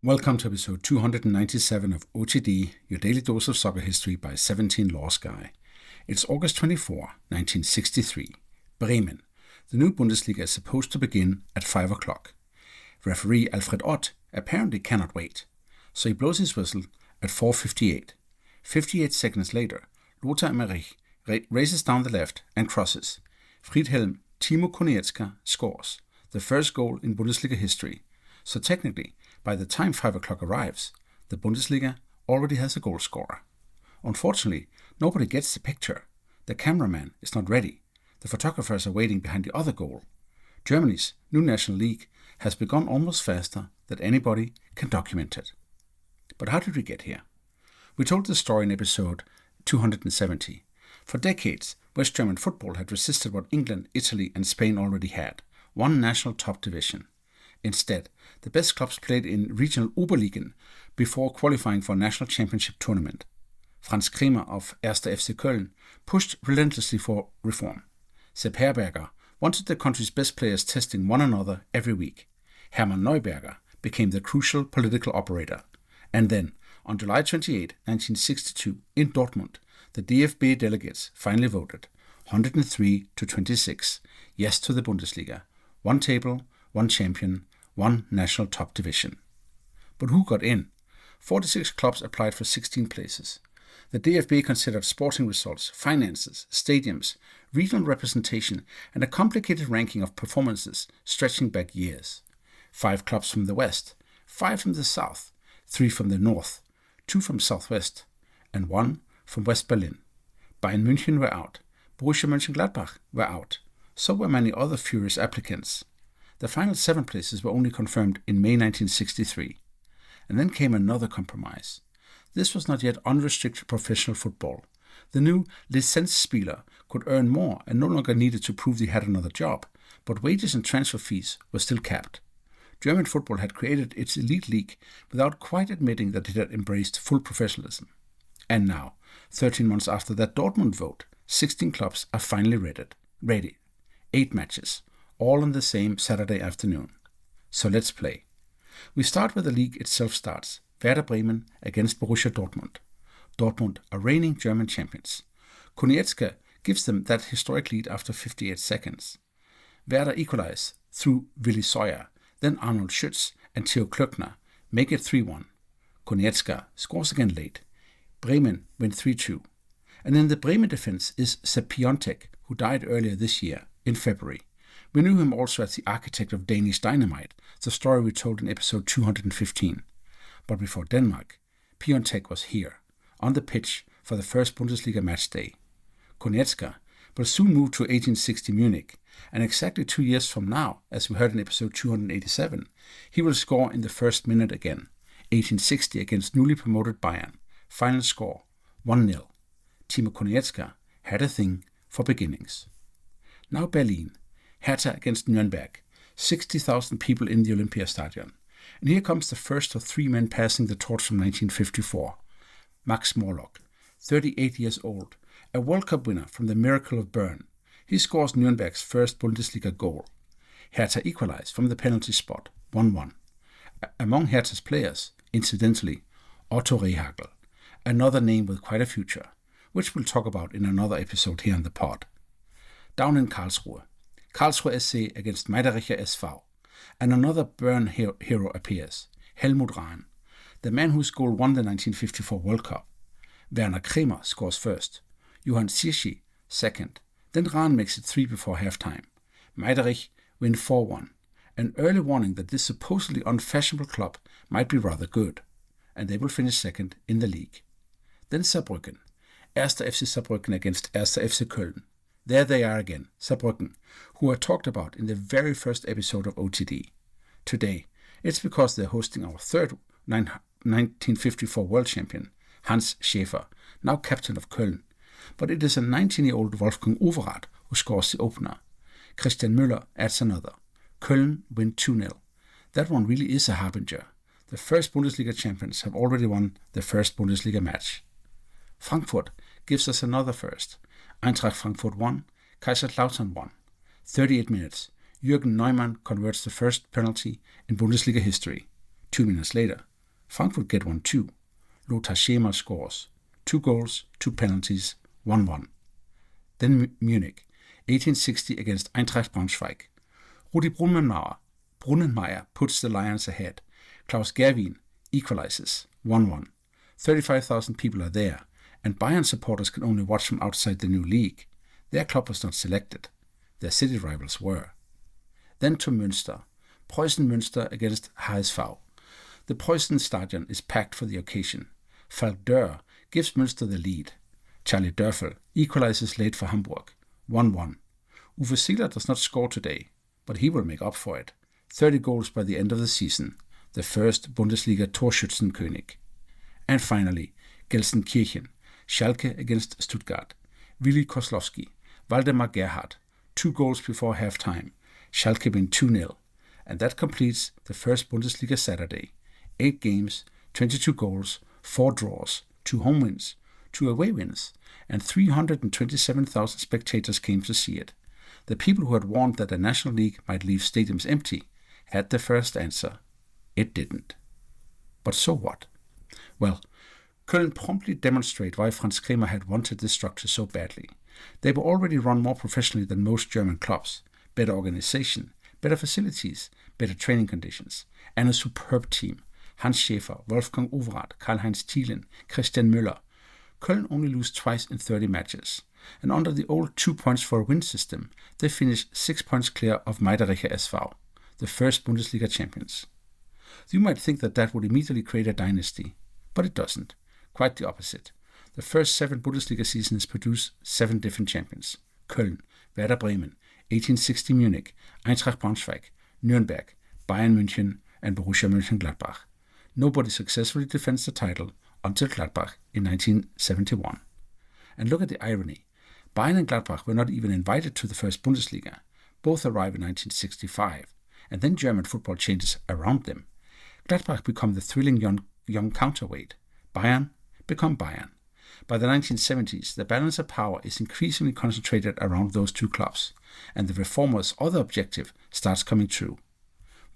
Welcome to episode 297 of OTD, your daily dose of soccer history by 17 Lost Guy. It's August 24, 1963. Bremen. The new Bundesliga is supposed to begin at 5 o'clock. Referee Alfred Ott apparently cannot wait, so he blows his whistle at 4:58. 58 seconds later, Lothar Emmerich races down the left and crosses. Friedhelm Timo Konietzka scores, the first goal in Bundesliga history. So technically, by the time 5 o'clock arrives, the Bundesliga already has a goal scorer. Unfortunately, nobody gets the picture. The cameraman is not ready. The photographers are waiting behind the other goal. Germany's new national league has begun almost faster than anybody can document it. But how did we get here? We told the story in episode 270. For decades, West German football had resisted what England, Italy and Spain already had, one national top division. Instead, the best clubs played in regional Oberligen before qualifying for a national championship tournament. Franz Kremer of Erster FC Köln pushed relentlessly for reform. Sepp Herberger wanted the country's best players testing one another every week. Hermann Neuberger became the crucial political operator. And then, on July 28, 1962, in Dortmund, the DFB delegates finally voted 103 to 26 yes to the Bundesliga. One table, one champion, one national top division. But who got in? 46 clubs applied for 16 places. The DFB considered sporting results, finances, stadiums, regional representation, and a complicated ranking of performances stretching back years. 5 clubs from the west, 5 from the south, 3 from the north, 2 from southwest, and 1 from West Berlin. Bayern München were out. Borussia Mönchengladbach were out. So were many other furious applicants. The final 7 places were only confirmed in May 1963. And then came another compromise. This was not yet unrestricted professional football. The new Lizenzspieler could earn more and no longer needed to prove they had another job, but wages and transfer fees were still capped. German football had created its elite league without quite admitting that it had embraced full professionalism. And now, 13 months after that Dortmund vote, 16 clubs are finally ready. 8 matches, all on the same Saturday afternoon. So let's play. We start where the league itself starts. Werder Bremen against Borussia Dortmund. Dortmund are reigning German champions. Konietzka gives them that historic lead after 58 seconds. Werder equalize through Willi Seuer, then Arnold Schütz and Theo Klöckner make it 3-1. Konietzka scores again late. Bremen win 3-2. And in the Bremen defense is Sepp Piontek, who died earlier this year, in February. We knew him also as the architect of Danish Dynamite, the story we told in episode 215. But before Denmark, Piontek was here, on the pitch for the first Bundesliga match day. Konietzka will soon move to 1860 Munich, and exactly 2 years from now, as we heard in episode 287, he will score in the first minute again, 1860 against newly promoted Bayern. Final score, 1-0. Timo Konietzka had a thing for beginnings. Now Berlin. Hertha against Nürnberg. 60,000 people in the Olympiastadion. And here comes the first of 3 men passing the torch from 1954. Max Morlock, 38 years old, a World Cup winner from the Miracle of Bern. He scores Nürnberg's first Bundesliga goal. Hertha equalize from the penalty spot, 1-1. Among Hertha's players, incidentally, Otto Rehhagel, another name with quite a future, which we'll talk about in another episode here on the pod. Down in Karlsruhe SC against Meidericher SV, and another Bern hero appears, Helmut Rahn, the man whose goal won the 1954 World Cup. Werner Kremer scores first, Johann Zierschy second, then Rahn makes it 3 before halftime. Meiderich win 4-1, an early warning that this supposedly unfashionable club might be rather good, and they will finish second in the league. Then Saarbrücken, Erster FC Saarbrücken against Erster FC Köln. There they are again, Saarbrücken, who are talked about in the very first episode of OTD. Today, it's because they're hosting our third 1954 world champion, Hans Schäfer, now captain of Köln. But it is a 19-year-old Wolfgang Overath who scores the opener. Christian Müller adds another. Köln win 2-0. That one really is a harbinger. The first Bundesliga champions have already won the first Bundesliga match. Frankfurt gives us another first. Eintracht Frankfurt 1, Kaiserslautern 1. 38 minutes. Jürgen Neumann converts the first penalty in Bundesliga history. 2 minutes later, Frankfurt get one too. Lothar Schämer scores. 2 goals, 2 penalties, 1-1. Then Munich, 1860 against Eintracht Braunschweig. Rudi Brunnenmeier puts the Lions ahead. Klaus Gerwin equalizes, 1-1. 35,000 people are there, and Bayern supporters can only watch from outside the new league. Their club was not selected. Their city rivals were. Then to Münster. Preußen Münster against HSV. The Preußen Stadion is packed for the occasion. Falk Dörr gives Münster the lead. Charlie Dörfel equalizes late for Hamburg, 1-1. Uwe Seeler does not score today, but he will make up for it. 30 goals by the end of the season, the first Bundesliga Torschützenkönig. And finally, Gelsenkirchen, Schalke against Stuttgart. Willi Koslowski, Waldemar Gerhardt, 2 goals before half-time. Schalke win 2-0. And that completes the first Bundesliga Saturday. 8 games, 22 goals, 4 draws, 2 home wins, 2 away wins, and 327,000 spectators came to see it. The people who had warned that the National League might leave stadiums empty had the first answer. It didn't. But so what? Well, Köln promptly demonstrate why Franz Kremer had wanted this structure so badly. They were already run more professionally than most German clubs. Better organization, better facilities, better training conditions, and a superb team. Hans Schäfer, Wolfgang Overath, Karl-Heinz Thielen, Christian Müller. Köln only lose twice in 30 matches, and under the old 2 points for a win system, they finished 6 points clear of Meiderecher SV, the first Bundesliga champions. You might think that would immediately create a dynasty, but it doesn't. Quite the opposite. The first 7 Bundesliga seasons produce 7 different champions. Köln, Werder Bremen, 1860 Munich, Eintracht Braunschweig, Nürnberg, Bayern München, and Borussia Mönchengladbach. Nobody successfully defends the title until Gladbach in 1971. And look at the irony. Bayern and Gladbach were not even invited to the first Bundesliga. Both arrive in 1965, and then German football changes around them. Gladbach become the thrilling young counterweight. Bayern become Bayern. By the 1970s, the balance of power is increasingly concentrated around those 2 clubs, and the reformers' other objective starts coming true.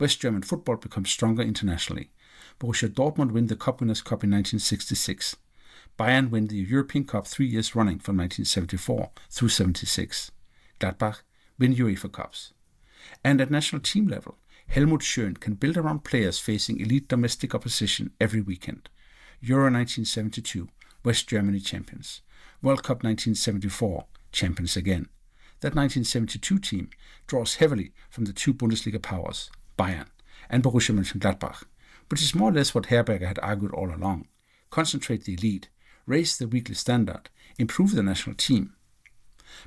West German football becomes stronger internationally. Borussia Dortmund win the Cup Winners' Cup in 1966. Bayern win the European Cup 3 years running from 1974 through 76. Gladbach win UEFA Cups. And at national team level, Helmut Schön can build around players facing elite domestic opposition every weekend. Euro 1972, West Germany champions. World Cup 1974, champions again. That 1972 team draws heavily from the 2 Bundesliga powers, Bayern and Borussia Mönchengladbach, which is more or less what Herberger had argued all along. Concentrate the elite, raise the weekly standard, improve the national team.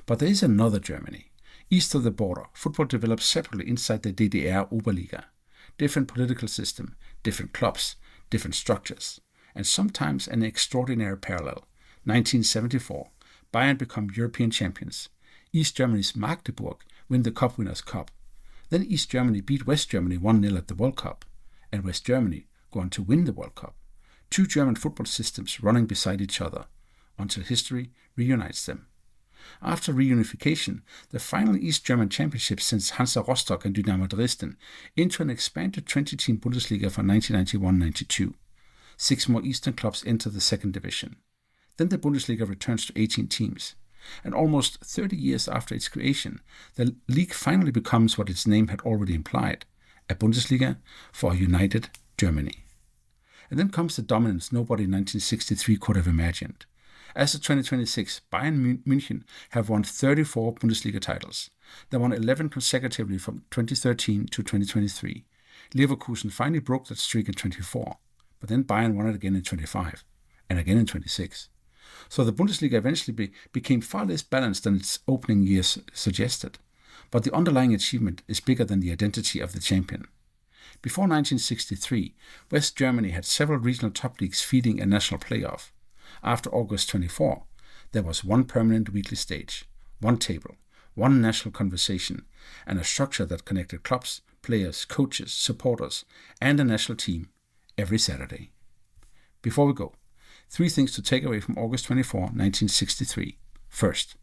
But there is another Germany. East of the border, football develops separately inside the DDR Oberliga. Different political system, different clubs, different structures, and sometimes an extraordinary parallel. 1974, Bayern become European champions. East Germany's Magdeburg win the Cup Winners' Cup. Then East Germany beat West Germany 1-0 at the World Cup, and West Germany go on to win the World Cup. 2 German football systems running beside each other, until history reunites them. After reunification, the final East German championship sends Hansa Rostock and Dynamo Dresden into an expanded 20-team Bundesliga for 1991-92. 6 more Eastern clubs enter the second division. Then the Bundesliga returns to 18 teams. And almost 30 years after its creation, the league finally becomes what its name had already implied, a Bundesliga for a united Germany. And then comes the dominance nobody in 1963 could have imagined. As of 2026, Bayern München have won 34 Bundesliga titles. They won 11 consecutively from 2013 to 2023. Leverkusen finally broke that streak in 24, but then Bayern won it again in 25, and again in 26. So the Bundesliga eventually became far less balanced than its opening years suggested. But the underlying achievement is bigger than the identity of the champion. Before 1963, West Germany had several regional top leagues feeding a national playoff. After August 24, there was one permanent weekly stage, one table, one national conversation, and a structure that connected clubs, players, coaches, supporters, and the national team every Saturday. Before we go, 3 things to take away from August 24, 1963. First,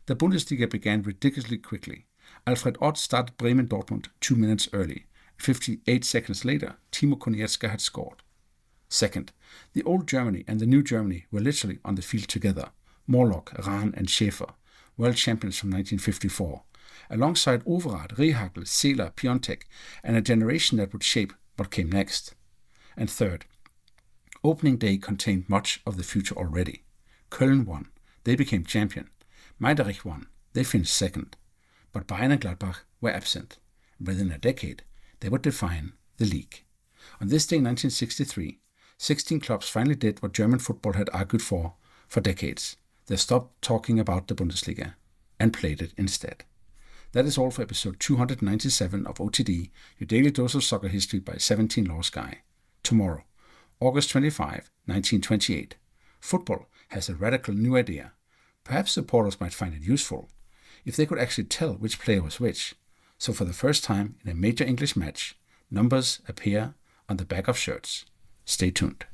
the Bundesliga began ridiculously quickly. Alfred Ott started Bremen-Dortmund 2 minutes early. 58 seconds later, Timo Konietzka had scored. Second, the old Germany and the new Germany were literally on the field together. Morlock, Rahn and Schäfer, world champions from 1954, alongside Overath, Rehagel, Seeler, Piontek, and a generation that would shape what came next. And third, opening day contained much of the future already. Köln won. They became champion. Meiderich won. They finished second. But Bayern and Gladbach were absent. Within a decade, they would define the league. On this day in 1963, 16 clubs finally did what German football had argued for decades. They stopped talking about the Bundesliga and played it instead. That is all for episode 297 of OTD, your daily dose of soccer history by 17 Lost Guy. Tomorrow, August 25, 1928, football has a radical new idea. Perhaps supporters might find it useful if they could actually tell which player was which. So for the first time in a major English match, numbers appear on the back of shirts. Stay tuned.